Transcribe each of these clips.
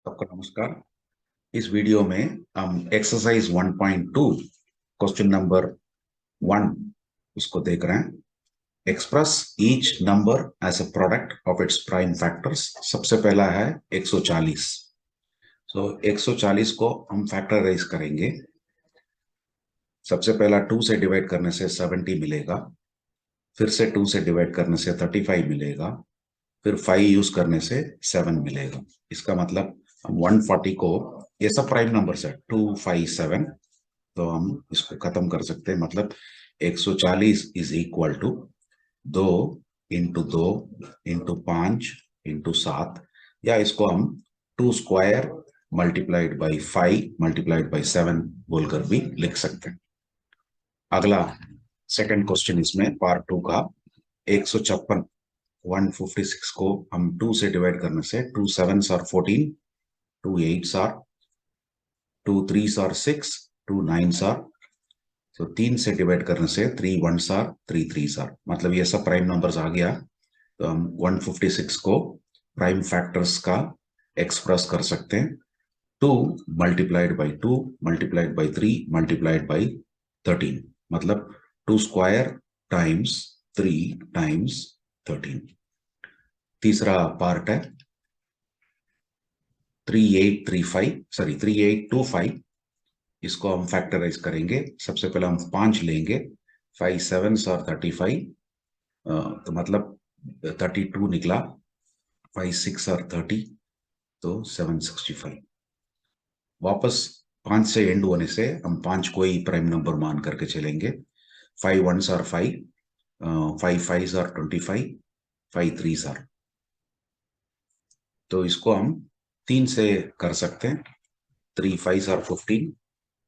सबको नमस्कार। इस वीडियो में हम एक्सरसाइज 1.2 क्वेश्चन नंबर 1 उसको देख रहे हैं। Express each number as a product of its prime factors. सबसे पहला है 140। 140 को हम फैक्टराइज करेंगे। सबसे पहला 2 से डिवाइड करने से 70 मिलेगा, फिर से 2 से डिवाइड करने से 35 मिलेगा, फिर 5 यूज करने से 7 मिलेगा। इसका मतलब हम 140 को, ये सब प्राइम नंबर्स है, 2, 5, 7, तो हम इसको खत्म कर सकते हैं। मतलब 140 is equal to 2 into 2 into 5 into 7, या इसको हम 2 square multiplied by 5 multiplied by 7 बोलकर भी लिख सकते हैं। अगला सेकंड क्वेश्चन इसमें पार्ट 2 का 156। 156 को हम 2 से डिवाइड करने से 2 7s are 14, 2 8s are, 2 3s are 6, 2 9s are, तो 3 से डिवाइड करने से 3 1s आर, 3 3s आर। मतलब ये सब प्राइम नंबर्स आ गया। तो हम 156 को प्राइम फैक्टर्स का एक्सप्रेस कर सकते हैं। 2 multiplied by 2 multiplied by 3 multiplied by 13, मतलब 2 स्क्वायर टाइम्स 3 टाइम्स 13। तीसरा पार्ट है 3825। इसको हम फैक्टराइज करेंगे। सबसे पहले हम 5 लेंगे, 5 7s और 35, तो मतलब 32 निकला, 5 6 और 30, तो 765। वापस 5 से एंड होने से हम 5 को ही प्राइम नंबर मान करके चलेंगे। 5 1s और 5, 5 5s और 25, 5 3s और, तो इसको हम 3 से कर सकते हैं। 3 5s और 15,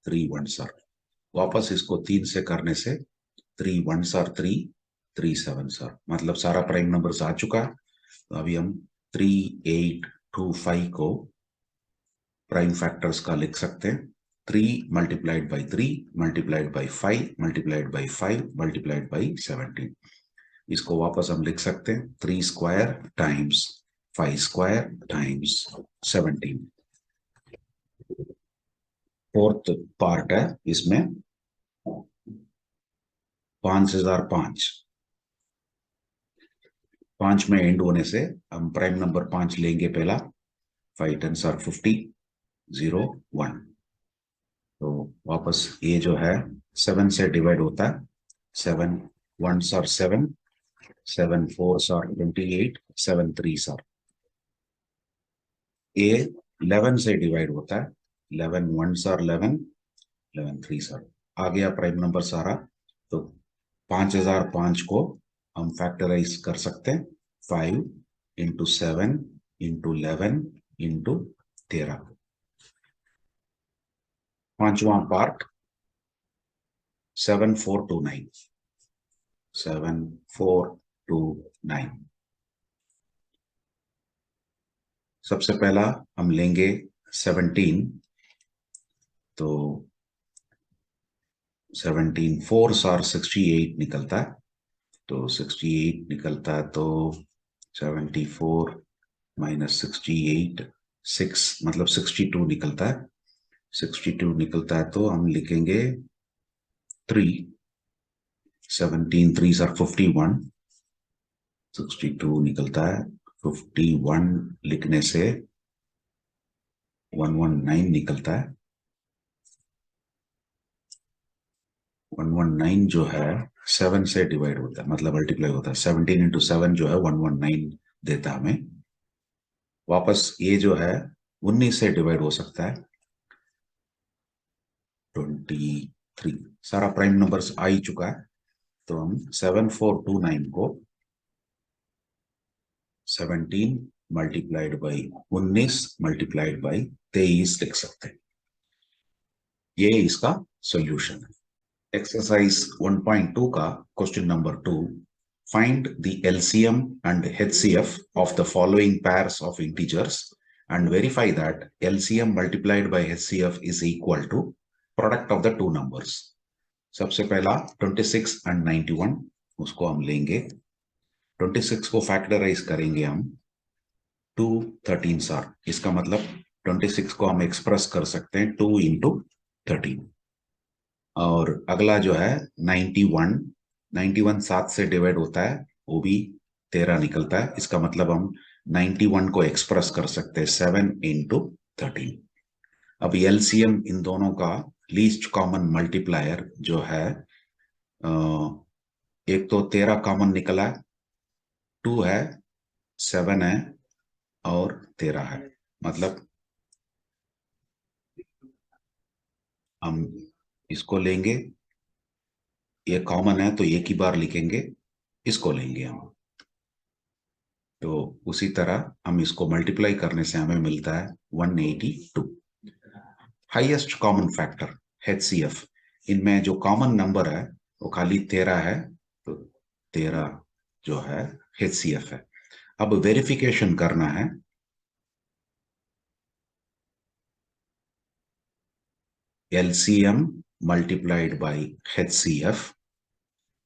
3 1s और, वापस इसको 3 से करने से 3 1s और 3, 3 7s और, मतलब सारा प्राइम नंबर्स आ चुका है। तो अभी हम 3 8 2 5 को प्राइम फैक्टर्स का लिख सकते हैं। 3 multiplied by 3 multiplied by 5 multiplied by 5 multiplied by 17। इसको वापस हम लिख सकते हैं 3 square times 5 square times 17। Fourth part है इसमें 5005। 5 में एंड होने से हम प्राइम नंबर 5 लेंगे पहला। 5 10s आर 50, 0 1, तो वापस ये जो है 7 से डिवाइड होता है। 7 1s are 7, 7 4s are 28, 7 3s are. ये 11 से डिवाइड होता है। 11 1s आर 11, 11 3s आर। आ गया प्राइम नंबर सारा। तो 5005 को हम फैक्टराइज कर सकते हैं। 5 इंटू 7 इंटू 11 इंटू 13। पांचवा पार्ट 7429। 7429। सबसे पहला हम लेंगे 17, तो 17 4s और 68 निकलता है, तो 68 निकलता है, तो 74 माइनस 68 6, मतलब 62 निकलता है। 62 निकलता है तो हम लिखेंगे 3, 17 3s आर 51, 62 निकलता है। 51 लिखने से 119 निकलता है। 119 जो है 7 से डिवाइड होता है, मतलब मल्टीप्लाई होता है। 17 इंटू 7 जो है 119 देता है हमें। वापस ये जो है 19 से डिवाइड हो सकता है, 23। सारा प्राइम नंबर्स आ ही चुका है, तो हम 7429 को 17 मल्टीप्लाइड बाई 19 मल्टीप्लाइड बाई 23 लिख सकते हैं। ये इसका सॉल्यूशन है। एक्सरसाइज 1.2 का question number 2, find the LCM and HCF of the following pairs of integers and verify that LCM multiplied by HCF is equal to product of the two numbers. सबसे पहला 26 and 91, उसको हम लेंगे। 26 को factorise करेंगे हम, 2 13s are, इसका मतलब 26 को हम एक्सप्रेस कर सकते हैं 2 इंटू 13। और अगला जो है 91, 91 7 से डिवाइड होता है, वो भी 13 निकलता है। इसका मतलब हम 91 को एक्सप्रेस कर सकते हैं 7 इंटू 13। अब एलसीएम इन दोनों का लीस्ट कॉमन मल्टीप्लायर जो है, एक तो 13 कॉमन निकला, 2 है, 7 है और 13 है। मतलब हम इसको लेंगे, ये कॉमन है तो एक ही बार लिखेंगे, इसको लेंगे हम। तो उसी तरह हम इसको मल्टीप्लाई करने से हमें मिलता है 182। हाईएस्ट कॉमन फैक्टर HCF, इनमें जो कॉमन नंबर है वो खाली 13 है, तो 13 जो है HCF है। अब वेरिफिकेशन करना है। LCM मल्टीप्लाइड बाई HCF,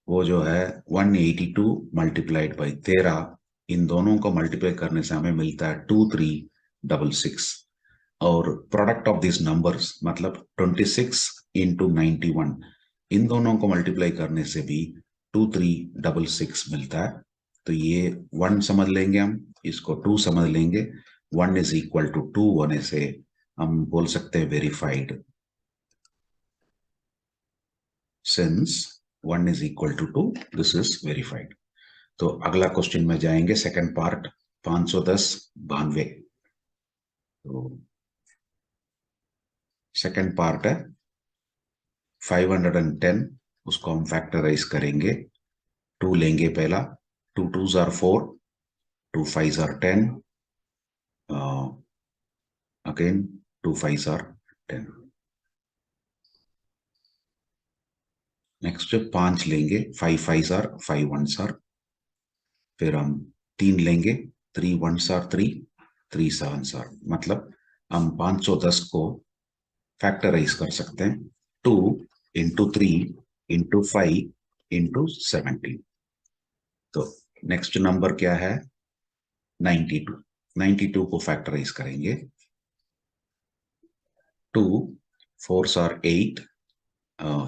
वो जो है 182 मल्टीप्लाइड बाई 13, इन दोनों को मल्टीप्लाई करने से हमें मिलता है 2366। और प्रोडक्ट ऑफ दिस नंबर्स मतलब 26 इंटू 91, इन दोनों को मल्टीप्लाई करने से भी 2366 मिलता है। तो ये 1 समझ लेंगे, हम इसको 2 समझ लेंगे। 1 इज इक्वल टू 2 होने से हम बोल सकते हैं verified. Since 1 is equal to 2, this is verified. तो अगला क्वेश्चन में जाएंगे, सेकंड पार्ट 510 92। तो सेकंड पार्ट है 510, उसको हम फैक्टराइज करेंगे। 2 लेंगे पहला, 2 2s are 4, 2 5s are 10, again 2 5s are 10। Next 5 लेंगे, 5 5s आर 5 1s आर। फिर हम 3 लेंगे, 3 1s आर 3, 3 7s आर। मतलब हम 510 को फैक्टराइज कर सकते हैं 2 इंटू 3 इंटू 5 इंटू 17। तो नेक्स्ट नंबर क्या है 92। 92 को फैक्टराइज करेंगे, 2 4s आर 8,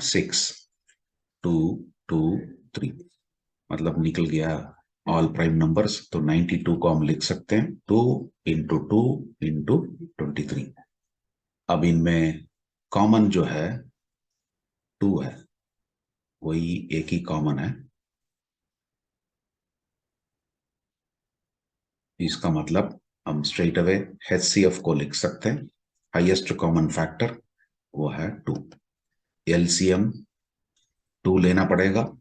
6 2 2 3। मतलब निकल गया ऑल प्राइम नंबर्स। तो 92 को हम लिख सकते हैं 2 इंटू 2 इंटू 23। अब इनमें कॉमन जो है 2 है, वही एक ही कॉमन है। इसका मतलब हम स्ट्रेट अवे HCF को लिख सकते हैं। हाईएस्ट कॉमन फैक्टर वो है 2। LCM 2 लेना पड़ेगा,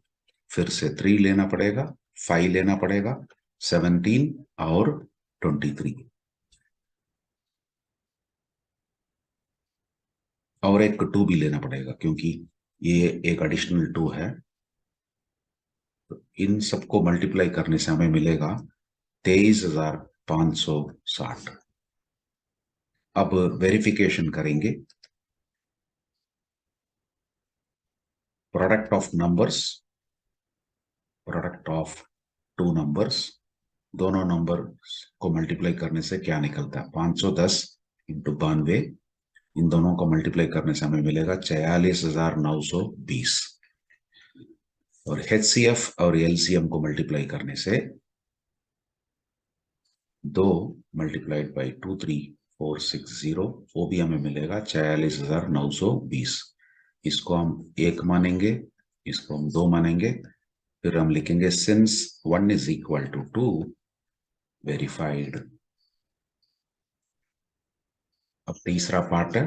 फिर से 3 लेना पड़ेगा, 5 लेना पड़ेगा, 17 और 23। और एक 2 भी लेना पड़ेगा क्योंकि ये एक एडिशनल 2 है। तो इन सबको मल्टीप्लाई करने से हमें मिलेगा 23,560। अब वेरिफिकेशन करेंगे। Product of numbers, product of 2 numbers, दोनों नंबर को मल्टीप्लाई करने से क्या निकलता है 510 इंटू 92। इन दोनों को मल्टीप्लाई करने से हमें मिलेगा 46,920। और HCF और LCM को मल्टीप्लाई करने से 2 मल्टीप्लाइड बाई 23460, वो भी हमें मिलेगा 46,920। इसको हम 1 मानेंगे, इसको हम 2 मानेंगे। फिर हम लिखेंगे since 1 is equal to 2, verified. अब तीसरा पार्ट है,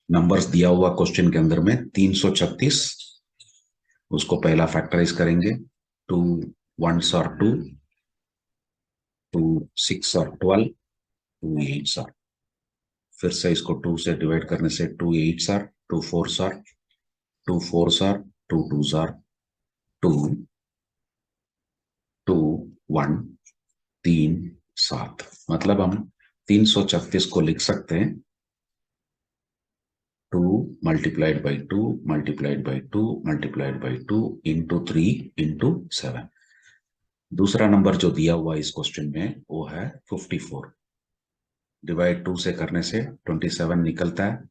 नंबर्स दिया हुआ क्वेश्चन के अंदर में 336, उसको पहला फैक्टराइज करेंगे। 2 1s are 2, 2 6 are 12, 2 8s are. फिर से इसको 2 से डिवाइड करने से 2 8s are, 2 4s are, 2 4s are, 2 2s are 2, 2 1 3 7। मतलब हम 336 को लिख सकते हैं 2 multiplied by 2 multiplied by 2 multiplied by 2 into 3 into 7। दूसरा नंबर जो दिया हुआ इस क्वेश्चन में वो है 54। डिवाइड 2 से करने से 27 निकलता है,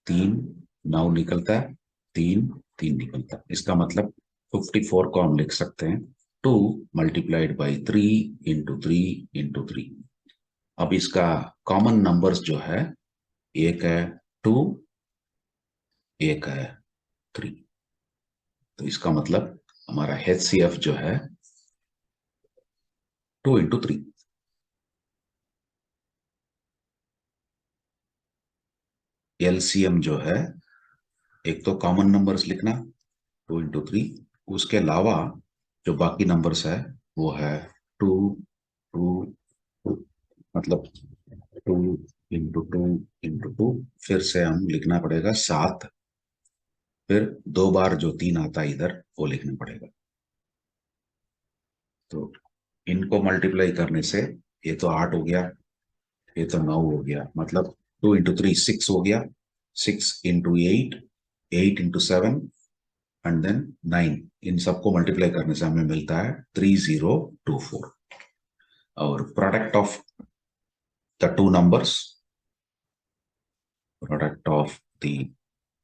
3 9 निकलता है, 3 3 निकलता है। इसका मतलब 54 को हम लिख सकते हैं 2 मल्टीप्लाइड बाई 3 इंटू 3 इंटू 3। अब इसका कॉमन नंबर्स जो है, एक है 2, एक है 3। तो इसका मतलब हमारा HCF जो है 2 इंटू 3। LCM जो है, एक तो कॉमन नंबर्स लिखना 2 इंटू 3, उसके अलावा जो बाकी नंबर्स है वो है 2 2 2, मतलब 2 इंटू 2 इंटू 2, फिर से हम लिखना पड़ेगा 7, फिर 2 बार जो 3 आता है इधर वो लिखना पड़ेगा। तो इनको मल्टीप्लाई करने से ये तो 8 हो गया, ये तो 9 हो गया, मतलब 2 इंटू 3 6 हो गया, 6 इंटू 8 8 इंटू 7 एंड देन 9। इन सबको मल्टीप्लाई करने से हमें मिलता है 3024। और product of the two numbers, product of the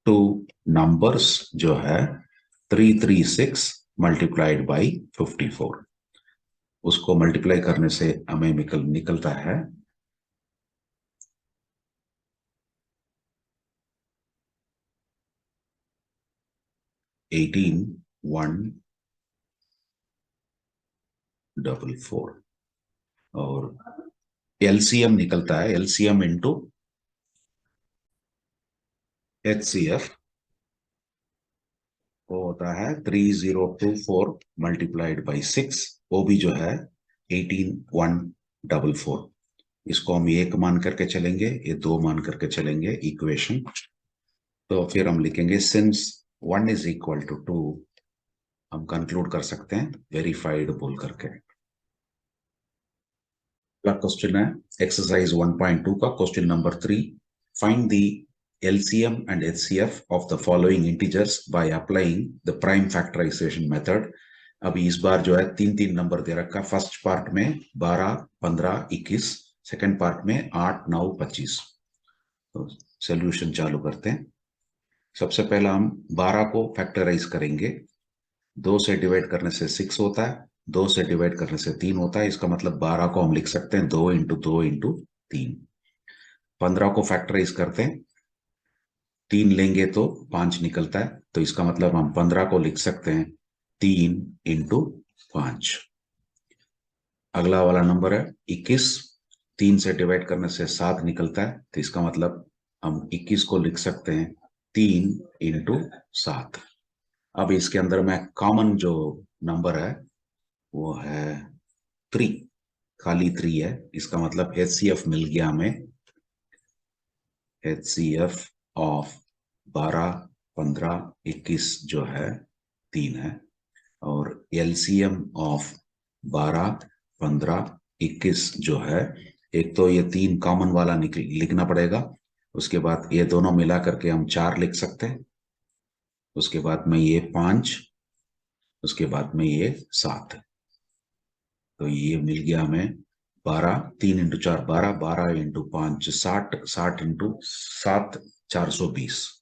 two numbers जो है 336 मल्टीप्लाइड बाई 54। उसको मल्टीप्लाई करने से हमें निकलता है 18,144। और LCM निकलता है, LCM इंटू HCF, वो होता है 3024 मल्टीप्लाइड बाई 6, वो भी जो है 18,144। इसको हम एक मान करके चलेंगे, ये दो मान करके चलेंगे इक्वेशन। तो फिर हम लिखेंगे सिंस 1 इज इक्वल टू 2, हम कंक्लूड कर सकते हैं वेरीफाइड बोल करके। अगला क्वेश्चन है एक्सरसाइज 1.2 का question number 3। Find the LCM and HCF of the following integers by applying the prime factorization method। अभी इस बार जो है तीन तीन नंबर दे रखा, फर्स्ट पार्ट में 12 15 21, सेकंड पार्ट में 8 9 25। तो सोल्यूशन चालू करते हैं। सबसे पहला हम 12 को फैक्टराइज करेंगे। 2 से डिवाइड करने से 6 होता है, 2 से डिवाइड करने से 3 होता है। इसका मतलब 12 को हम लिख सकते हैं 2 इंटू 2 इंटू 3। 15 को फैक्टराइज करते हैं, 3 लेंगे तो 5 निकलता है, तो इसका मतलब हम 15 को लिख सकते हैं 3 इंटू 5। अगला वाला नंबर है 21, 3 से डिवाइड करने से 7 निकलता है, तो इसका मतलब हम 21 को लिख सकते हैं 3 इंटू 7। अब इसके अंदर में कॉमन जो नंबर है वो है 3, खाली 3 है। इसका मतलब HCF मिल गया हमें, HCF ऑफ 12 15 21 जो है 3 है। और LCM ऑफ 12 15 21 जो है, एक तो ये 3 कॉमन वाला लिखना पड़ेगा, उसके बाद ये दोनों मिला करके हम 4 लिख सकते हैं, उसके बाद में ये 5, उसके बाद में ये 7। तो ये मिल गया हमें 12, 3 इंटू 4 12, 12 इंटू 5 60, 60 इंटू 7 420।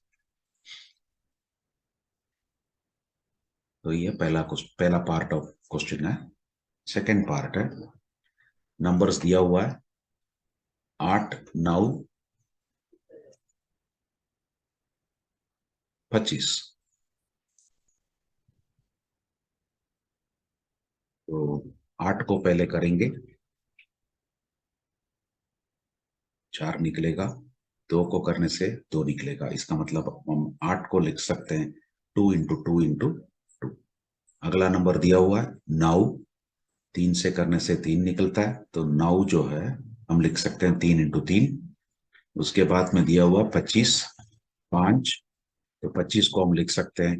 तो ये पहला पार्ट ऑफ क्वेश्चन है। सेकंड पार्ट है, नंबर्स दिया हुआ है 8 9 25। तो 8 को पहले करेंगे, 4 निकलेगा, 2 को करने से 2 निकलेगा। इसका मतलब हम 8 को लिख सकते हैं 2 इंटू 2 इंटू 2। अगला नंबर दिया हुआ है 9, 3 से करने से 3 निकलता है, तो 9 जो है हम लिख सकते हैं 3 इंटू 3। उसके बाद में दिया हुआ 25 5, तो 25 को हम लिख सकते हैं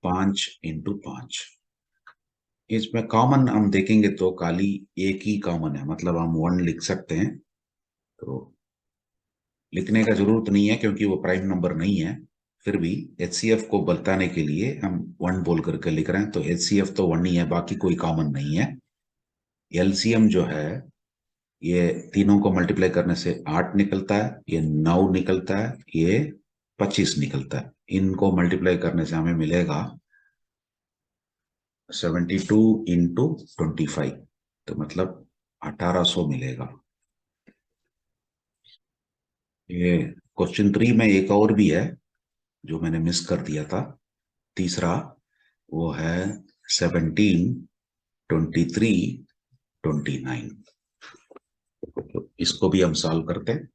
5 इंटू 5। इसमें कॉमन हम देखेंगे तो खाली एक ही कॉमन है, मतलब हम 1 लिख सकते हैं। तो लिखने का जरूरत नहीं है क्योंकि वो प्राइम नंबर नहीं है, फिर भी HCF को बताने के लिए हम 1 बोल करके लिख रहे हैं। तो HCF तो 1 ही है, बाकी कोई कॉमन नहीं है। एलसीएम जो है ये तीनों को मल्टीप्लाई करने से 8 निकलता है, ये 9 निकलता है, ये 25 निकलता है। इनको मल्टीप्लाई करने से हमें मिलेगा 72 इंटू 25, तो मतलब 1800 मिलेगा। ये क्वेश्चन 3 में एक और भी है जो मैंने मिस कर दिया था, तीसरा, वो है 17, 23, 29। तो इसको भी हम सॉल्व करते हैं।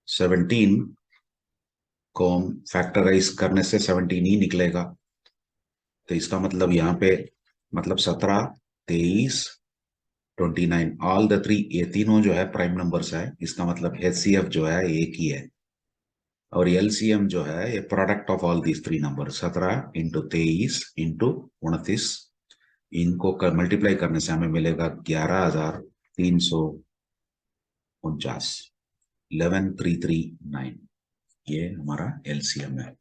17 को हम फैक्टराइज करने से 17 ही निकलेगा, तो इसका मतलब यहाँ पे मतलब 17, 23, 29, ऑल द थ्री, ये तीनों जो है प्राइम नंबर्स है। इसका मतलब एचसीएफ जो है एक ही है, और एलसीएम जो है ये product of all these three number, 17 into 23 into 29, इनको मल्टीप्लाई करने से हमें मिलेगा 11,349, 11,339, ये हमारा एलसीएम है।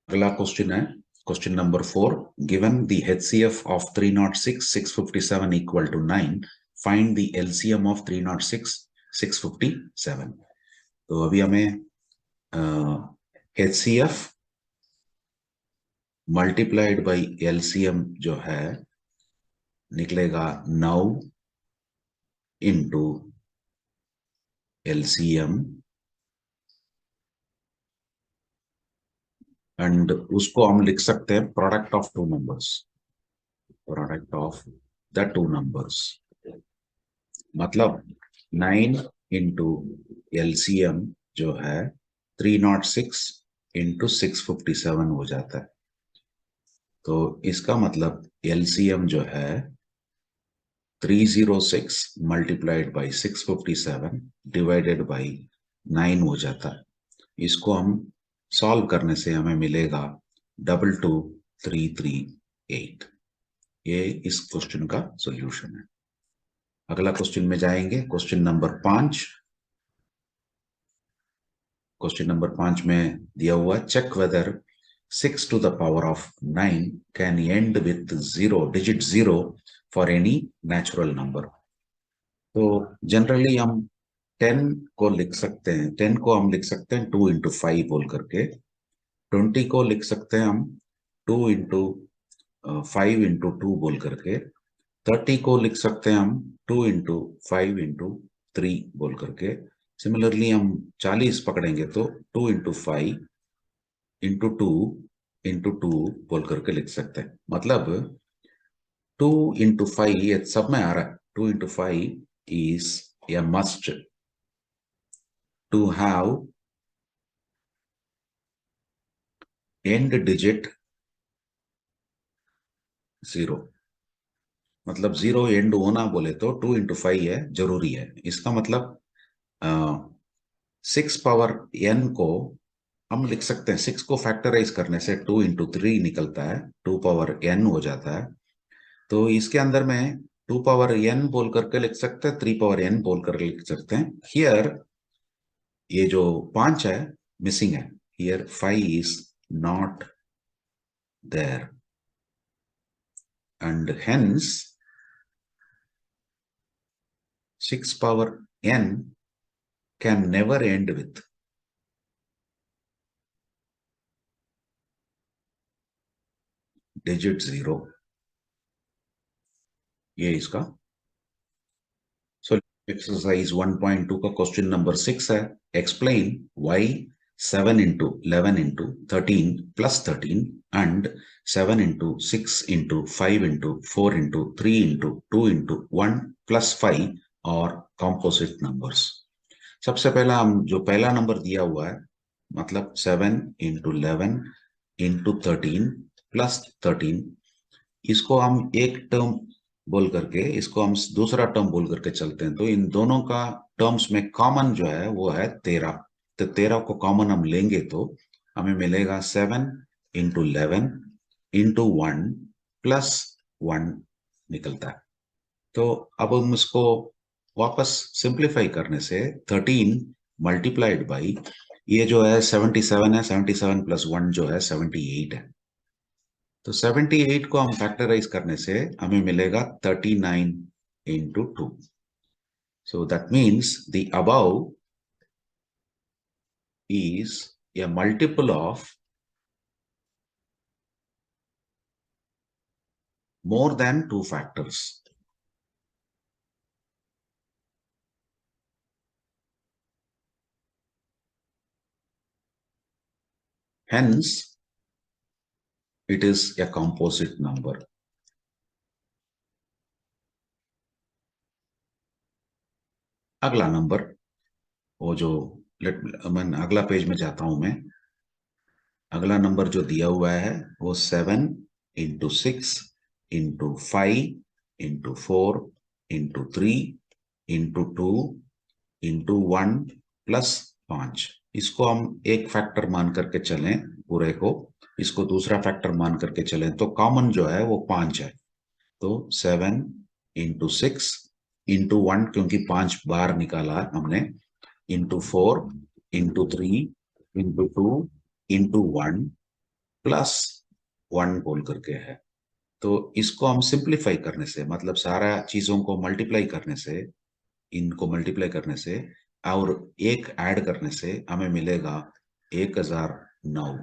अगला क्वेश्चन है question number 4, given the HCF of 306, 657 equal to 9, find the LCM of 306, 657। तो अभी हमें एचसीएफ मल्टीप्लाइड बाई एलसीएम जो है निकलेगा 9 इंटू एलसीएम, एंड उसको हम लिख सकते हैं product of two numbers, product of the two numbers, मतलब 9 इंटू एलसीएम जो है 306 इंटू 657 हो जाता है। तो इसका मतलब एलसीएम जो है 306 मल्टीप्लाइड बाई 657 डिवाइडेड बाई 9 हो जाता है। इसको हम सॉल्व करने से हमें मिलेगा 22338। ये इस क्वेश्चन का सॉल्यूशन है। अगला क्वेश्चन में जाएंगे, क्वेश्चन नंबर 5। क्वेश्चन नंबर 5 में दिया हुआ, check whether 6 to the power of 9 can end with 0 digit 0 for any natural number। तो जनरली हम 10 को लिख सकते हैं, 10 को हम लिख सकते हैं 2 इंटू 5 बोल करके, 20 को लिख सकते हैं हम 2 इंटू 5 इंटू 2 बोल करके, 30 को लिख सकते हैं हम 2 इंटू 5 इंटू 3 बोल करके। सिमिलरली हम 40 पकड़ेंगे तो 2 इंटू 5 इंटू 2 इंटू 2 बोल करके लिख सकते हैं। मतलब 2 इंटू 5 ये सब में आ रहा है, 2 into 5 is a must to have end digit 0, मतलब 0 एंड होना बोले तो 2 इंटू 5 है, जरूरी है। इसका मतलब 6 पावर n को हम लिख सकते हैं, 6 को फैक्टराइज करने से 2 इंटू 3 निकलता है, 2 पावर n हो जाता है। तो इसके अंदर में 2 पावर n बोल करके लिख सकते हैं, 3 पावर n बोल करके लिख सकते हैं। हियर ये जो 5 है मिसिंग है, here 5 is not there, and hence 6 power n can never end with digit 0। ये इसका एक्सरसाइज 1.2 का क्वेश्चन नंबर 6 है, explain why 7 into 11 into 13 plus 13 and 7 into 6 into 5 into 4 into 3 into 2 into 1 plus 5 और composite numbers. सबसे पहला हम जो पहला नंबर दिया हुआ है, मतलब 7 इंटू 11 इंटू 13 प्लस 13, इसको हम एक टर्म बोल करके, इसको हम दूसरा टर्म बोल करके चलते हैं। तो इन दोनों का टर्म्स में कॉमन जो है वो है 13। तो 13 को कॉमन हम लेंगे तो हमें मिलेगा 7 इंटू 11 इंटू 1 प्लस 1 निकलता है। तो अब हम इसको वापस सिंप्लीफाई करने से 13 मल्टीप्लाइड बाई, ये जो है 77 है, 77 प्लस 1 जो है 78 है। तो 78 को हम फैक्टराइज करने से हमें मिलेगा 39 into 2. So that means the above is a multiple of more than 2 factors. Hence, it is a composite number. अगला नंबर, वो जो मैं अगला पेज में जाता हूं मैं। अगला नंबर जो दिया हुआ है वो 7 into 6 into 5 into 4 into 3 into 2 into 1 plus 5। इसको हम एक फैक्टर मान करके चलें पूरे को, इसको दूसरा फैक्टर मान करके चलें तो कॉमन जो है वो 5 है। तो 7 into 6 into 1, क्योंकि 5 बार निकाला हमने, into 4 into 3 into 2 into 1 plus 1 बोल करके है। तो इसको हम सिंप्लीफाई करने से, मतलब सारा चीजों को मल्टीप्लाई करने से, इनको मल्टीप्लाई करने से और एक ऐड करने से हमें मिलेगा 1009।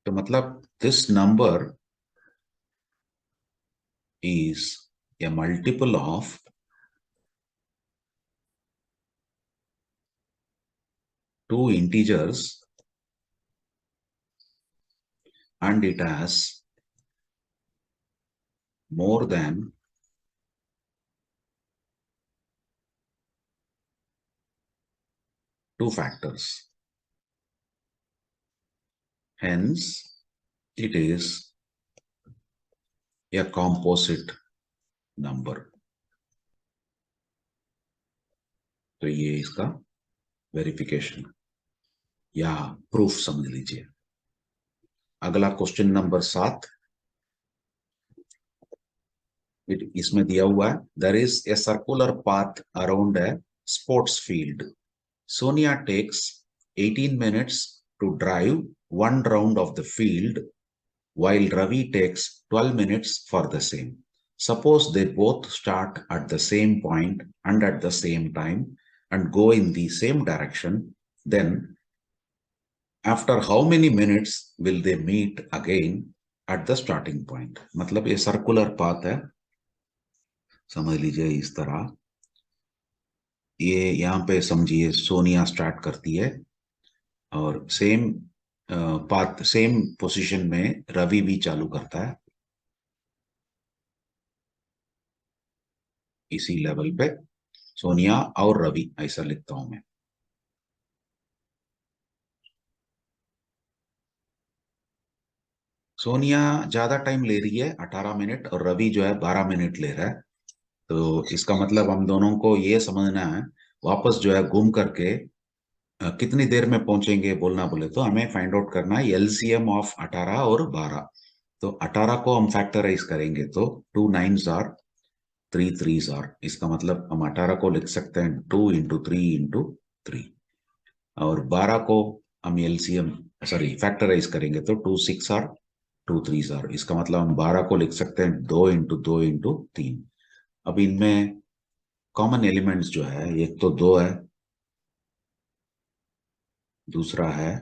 तो मतलब this number is a multiple of 2 integers and it has more than 2 factors. Hence, it is a composite number. तो ये इसका वेरिफिकेशन या प्रूफ समझ लीजिए। अगला क्वेश्चन नंबर 7, इसमें दिया हुआ है, there is a circular path around a sports field. Sonia takes 18 minutes to drive one round of the field while Ravi takes 12 minutes for the same. Suppose they both start at the same point and at the same time and go in the same direction, then after how many minutes will they meet again at the starting point? मतलब ये circular path है, समझ लीजिए इस तरह। ये यहाँ पे समझिए सोनिया स्टार्ट करती है और सेम पाथ, सेम पोजीशन में रवि भी चालू करता है इसी लेवल पे। सोनिया और रवि, ऐसा लिखता हूं मैं। सोनिया ज्यादा टाइम ले रही है 18 मिनट और रवि जो है 12 मिनट ले रहा है। तो इसका मतलब हम दोनों को ये समझना है, वापस जो है घूम करके कितनी देर में पहुंचेंगे बोलना बोले तो हमें फाइंड आउट करना है एलसीएम ऑफ 18 और 12। तो 18 को हम फैक्टराइज करेंगे तो 2 9s आर 3 3s आर, इसका मतलब हम 18 को लिख सकते हैं 2 into 3 into 3। और 12 को हम एलसीएम सॉरी फैक्टराइज करेंगे तो 2 6 आर 2 3s आर, इसका मतलब हम 12 को लिख सकते हैं 2 into 2 into 3। अब इनमें कॉमन एलिमेंट्स जो है, एक तो 2 है, दूसरा है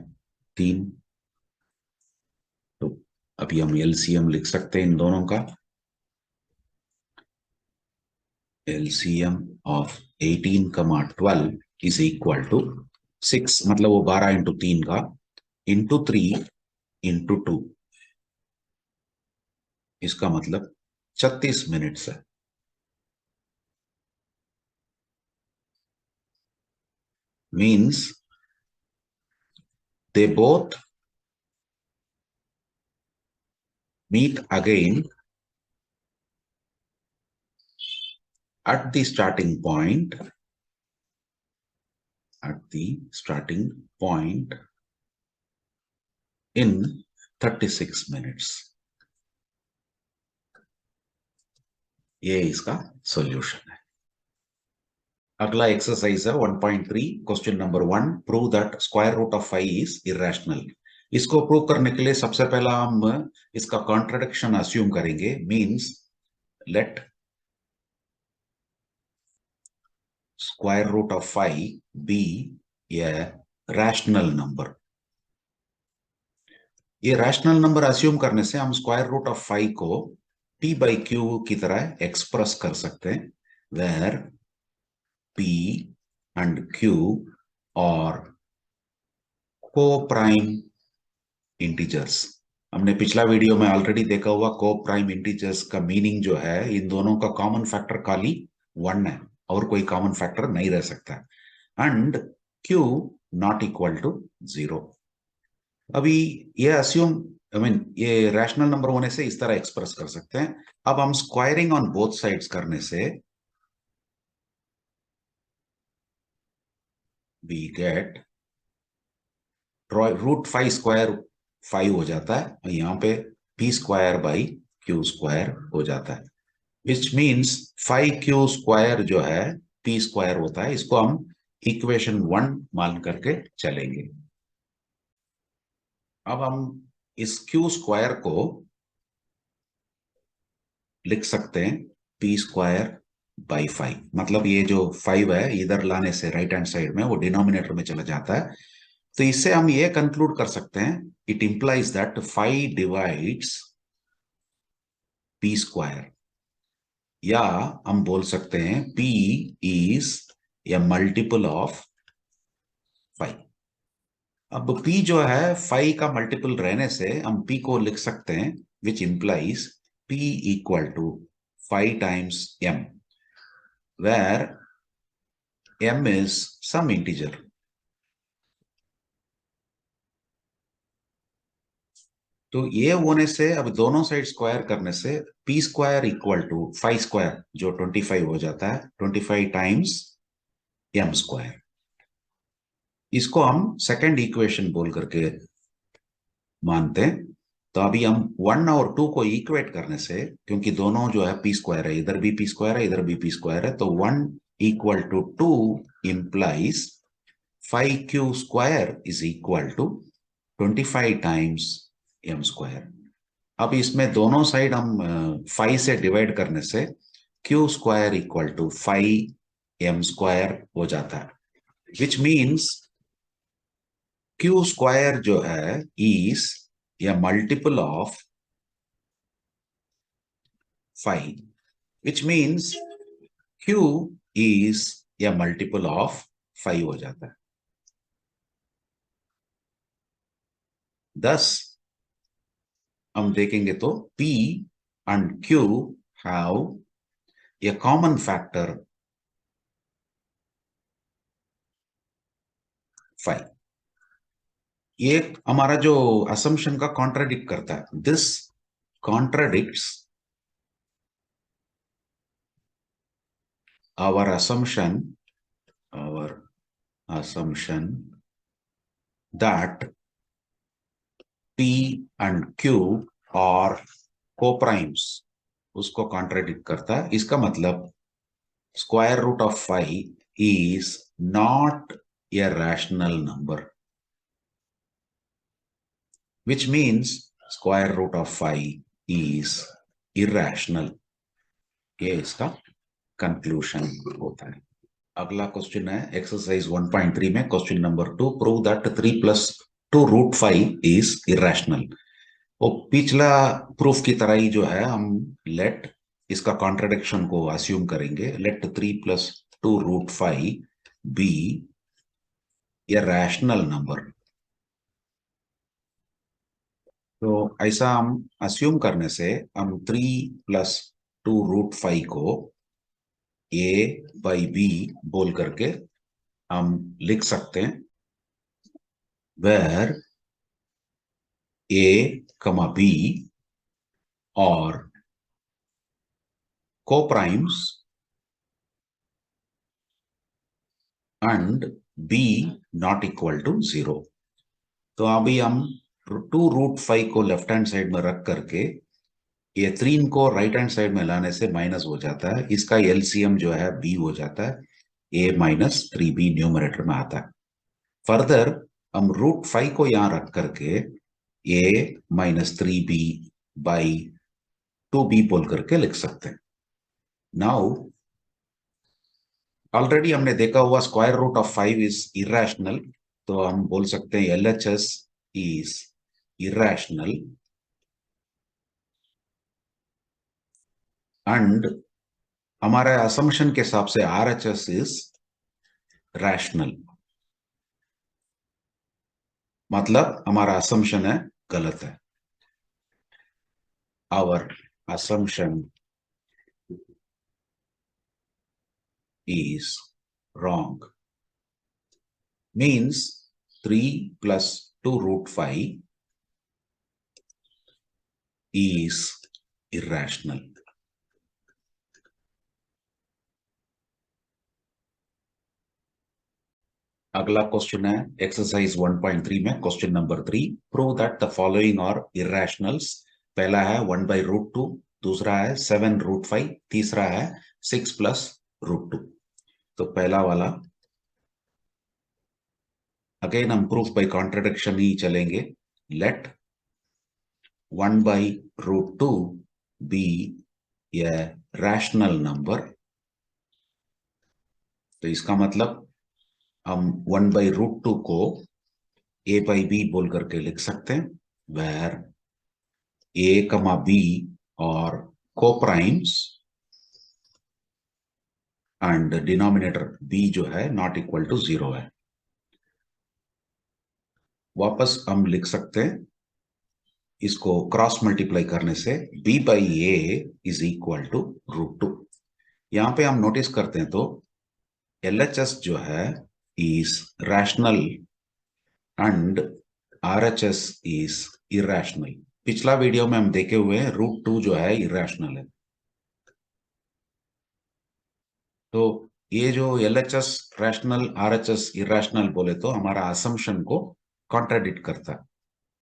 3। तो अभी हम एलसीएम लिख सकते हैं इन दोनों का। LCM of 18, 12 is equal to 6, मतलब वो 12 इंटू 3 का इंटू 3 इंटू 2, इसका मतलब 36 मिनट्स है। Means they both meet again at the starting point in 36 minutes. ये इसका सॉल्यूशन है। अगला एक्सरसाइज है 1.3 question number 1, prove that square root of 5 is irrational. इसको प्रूव करने के लिए सबसे पहला हम इसका कॉन्ट्रडिक्शन अस्यूम करेंगे। Means let square root of 5 be a rational number. ये रैशनल नंबर अस्यूम करने से हम स्क्वायर रूट ऑफ 5 को p बाई क्यू की तरह एक्सप्रेस कर सकते हैं, वेयर p एंड q और को प्राइम इंटीजर्स। हमने पिछला वीडियो में ऑलरेडी देखा हुआ को प्राइम इंटीजर्स का मीनिंग जो है, इन दोनों का कॉमन फैक्टर खाली 1 है और कोई कॉमन फैक्टर नहीं रह सकता। And q not equal to 0। अभी ये अस्यूम ये रैशनल नंबर होने से इस तरह एक्सप्रेस कर सकते हैं। अब हम स्क्वायरिंग ऑन बोथ साइड्स करने से वी गेट रूट 5 स्क्वायर 5 हो जाता है और यहाँ पे p square by Q square हो जाता है, विच मीन्स 5q स्क्वायर जो है p स्क्वायर होता है। इसको हम इक्वेशन 1 मान करके चलेंगे। अब हम इस q स्क्वायर को लिख सकते हैं p स्क्वायर बाई 5। मतलब ये जो 5 है इधर लाने से राइट हैंड साइड में वो डिनोमिनेटर में चला जाता है। तो इससे हम ये कंक्लूड कर सकते हैं, it implies that 5 divides p square, या हम बोल सकते हैं p is a multiple of 5। अब p जो है 5 का मल्टीपल रहने से हम p को लिख सकते हैं, which implies p equal to 5 times m, where m is some integer. तो ये होने से अब दोनों साइड स्क्वायर करने से p square equal to 5 square जो 25 हो जाता है, 25 टाइम्स m स्क्वायर। इसको हम सेकंड इक्वेशन बोल करके मानते हैं। तो अभी हम 1 और 2 को इक्वेट करने से, क्योंकि दोनों जो है p स्क्वायर है, इधर भी p स्क्वायर है इधर भी p स्क्वायर है, तो 1 equal to 2 implies 5q square is equal to 25 times m square. अब इसमें दोनों साइड हम 5 से डिवाइड करने से q square equal to 5m square हो जाता है, विच मीन्स q स्क्वायर जो है इज या multiple of 5, which means q is या मल्टीपल ऑफ 5 हो जाता है। thus हम देखेंगे तो p and q have a common factor 5। ये हमारा जो असम्पशन का कॉन्ट्राडिक्ट करता है, this contradicts our assumption that p and q are co-primes, उसको कॉन्ट्राडिक्ट करता है। इसका मतलब square root of 5 is not a rational number, which means square root of 5 is irrational. ये इसका कंक्लूजन होता है। अगला क्वेश्चन है एक्सरसाइज 1.3 में question number 2, prove that 3 plus 2 root 5 is irrational. वो पिछला प्रूफ की तरह ही जो है, हम लेट इसका कॉन्ट्रडिक्शन को अस्यूम करेंगे, let 3 plus 2 root 5 be a rational number. तो ऐसा हम अस्यूम करने से हम 3 प्लस 2 रूट 5 को ए बाई बी बोल करके हम लिख सकते हैं, वेर ए कमा बी और co-primes and b not equal to 0। तो अभी हम 2 रूट 5 को लेफ्ट हैंड साइड में रख करके ये 3 को राइट हैंड साइड में लाने से माइनस हो जाता है, इसका एलसीएम जो है बी हो जाता है, ए माइनस 3b न्यूमरेटर में आता है। फर्दर हम √5 को यहां रख करके ए माइनस 3b बाई 2b बोल करके लिख सकते हैं। नाउ ऑलरेडी हमने देखा हुआ square root of 5 is irrational, तो हम बोल सकते हैं एलएचएस इज इरेशनल एंड हमारे असम्पशन के हिसाब से आरएचएस इज रैशनल। मतलब हमारा असम्पशन है गलत है, our assumption is wrong, means 3 plus 2√5 is irrational. अगला क्वेश्चन है एक्सरसाइज 1.3 में question number 3, prove that the following are irrationals. पहला है 1/√2, दूसरा है 7√5, तीसरा है 6 + √2। तो पहला वाला अगेन हम प्रूफ बाय कॉन्ट्रडिक्शन ही चलेंगे। Let 1/√2 be a rational number. तो इसका मतलब हम 1/√2 को a/b बोल करके लिख सकते हैं, वेर a, b और कोप्राइम्स एंड डिनोमिनेटर b जो है नॉट इक्वल टू 0 है। वापस हम लिख सकते हैं इसको क्रॉस मल्टीप्लाई करने से b/a इज इक्वल टू √2। यहां पे हम नोटिस करते हैं तो LHS जो है is rational and RHS is irrational. पिछला वीडियो में हम देखे हुए हैं √2 जो है इरेशनल है। तो ये जो LHS रैशनल RHS इरेशनल बोले तो हमारा असम्पशन को कॉन्ट्राडिक्ट करता है।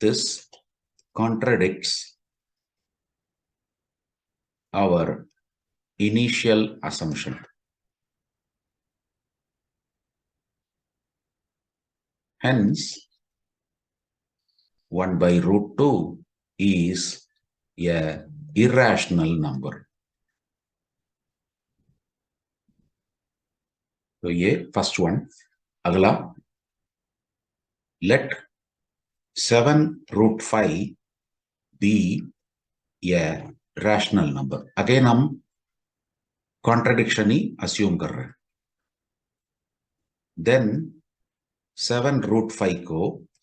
This contradicts our initial assumption. Hence 1/√2 is a irrational number. तो ये फर्स्ट वन। अगला let 7√5 be a rational number. Again हम कॉन्ट्रडिक्शन ही अस्यूम कर रहे हैं। देन 7√5 को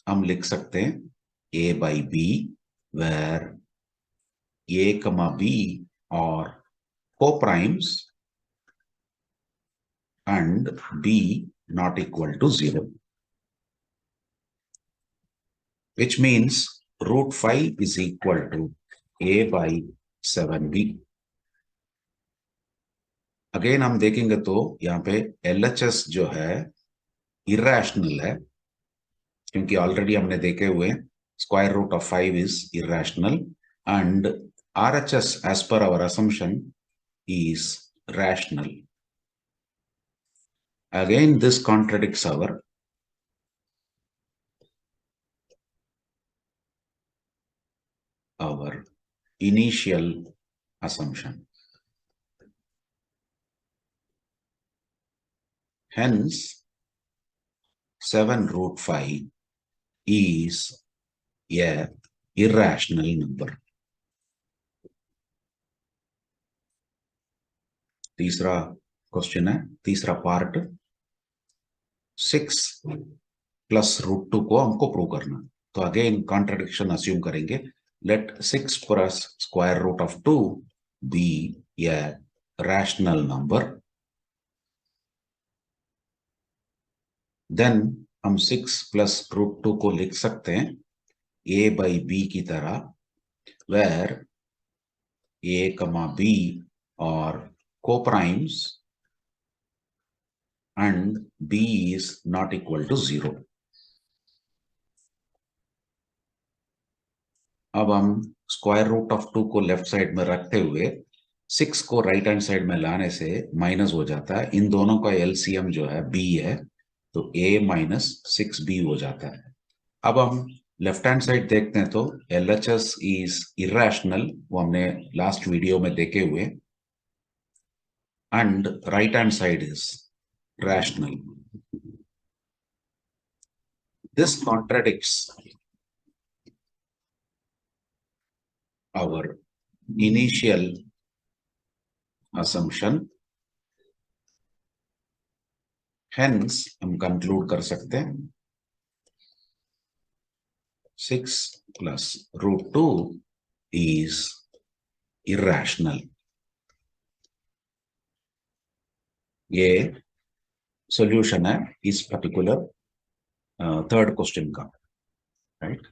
हम लिख सकते हैं a/b, वेर a, b और coprimes and b not equal to 0, which means √5 is equal to a/7b. Again हम देखेंगे तो यहाँ पे LHS जो है इरेशनल है, क्योंकि ऑलरेडी हमने देखे हुए square root of 5 is irrational and RHS as per our assumption is rational. Again this contradicts our initial assumption. Hence 7√5 is a irrational number. तीसरा क्वेश्चन है, तीसरा पार्ट 6 + √2 को हमको प्रूव करना। तो अगेन कॉन्ट्रडिक्शन अस्यूम करेंगे। Let 6 + square root of 2 be a rational number. Then हम 6 + √2 को लिख सकते हैं a/b की तरह, वेर a, b और coprimes and b is not equal to 0. अब हम स्क्वायर रूट ऑफ 2 को लेफ्ट साइड में रखते हुए 6 को राइट हैंड साइड में लाने से माइनस हो जाता है। इन दोनों का एलसीएम जो है b है, तो a माइनस 6b हो जाता है। अब हम लेफ्ट हैंड साइड देखते हैं तो LHS इज इरेशनल, वो हमने लास्ट वीडियो में देखे हुए, and right hand side is rational. This contradicts our initial assumption, hence हम कंक्लूड कर सकते हैं 6 plus root 2 is irrational। ये सॉल्यूशन है इस पर्टिकुलर थर्ड क्वेश्चन का, राइट।